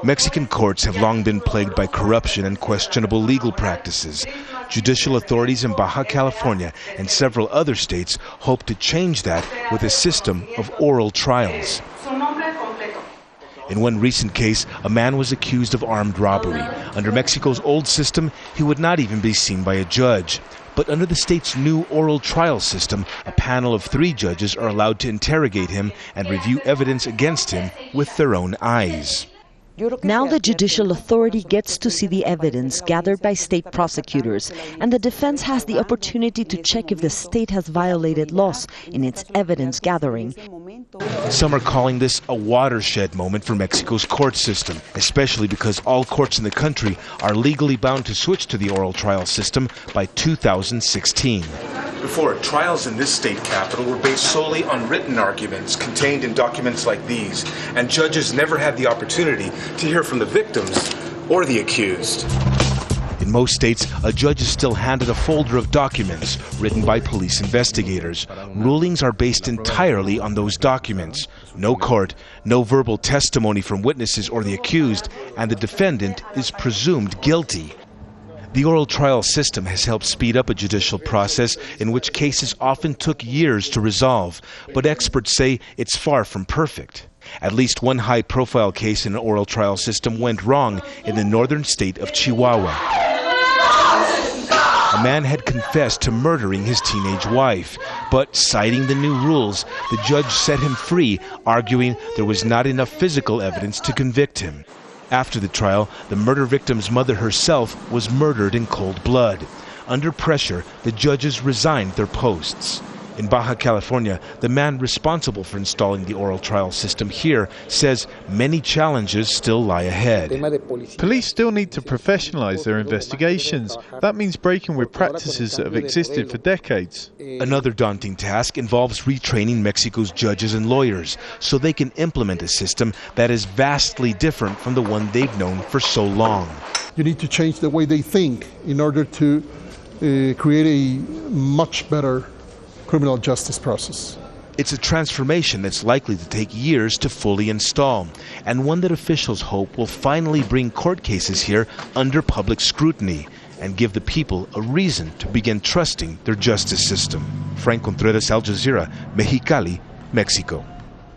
Mexican courts have long been plagued by corruption and questionable legal practices. Judicial authorities in Baja California and several other states hope to change that with a system of oral trials. In one recent case, a man was accused of armed robbery. Under Mexico's old system, he would not even be seen by a judge. But under the state's new oral trial system, a panel of 3 judges are allowed to interrogate him and review evidence against him with their own eyes. Now the judicial authority gets to see the evidence gathered by state prosecutors, and the defense has the opportunity to check if the state has violated laws in its evidence gathering. Some are calling this a watershed moment for Mexico's court system, especially because all courts in the country are legally bound to switch to the oral trial system by 2016. Before, trials in this state capital were based solely on written arguments contained in documents like these, and judges never had the opportunity to hear from the victims or the accused. In most states, a judge is still handed a folder of documents written by police investigators. Rulings are based entirely on those documents. No court, no verbal testimony from witnesses or the accused, and the defendant is presumed guilty. The oral trial system has helped speed up a judicial process in which cases often took years to resolve, but experts say it's far from perfect. At least one high-profile case in an oral trial system went wrong in the northern state of Chihuahua. A man had confessed to murdering his teenage wife, but citing the new rules, the judge set him free, arguing there was not enough physical evidence to convict him. After the trial, the murder victim's mother herself was murdered in cold blood. Under pressure, the judges resigned their posts. In Baja California, the man responsible for installing the oral trial system here says many challenges still lie ahead. Police still need to professionalize their investigations. That means breaking with practices that have existed for decades. Another daunting task involves retraining Mexico's judges and lawyers so they can implement a system that is vastly different from the one they've known for so long. You need to change the way they think in order to create a much better criminal justice process. It's a transformation that's likely to take years to fully install, and one that officials hope will finally bring court cases here under public scrutiny and give the people a reason to begin trusting their justice system. Franc, Contreras, Al Jazeera, Mexicali, Mexico.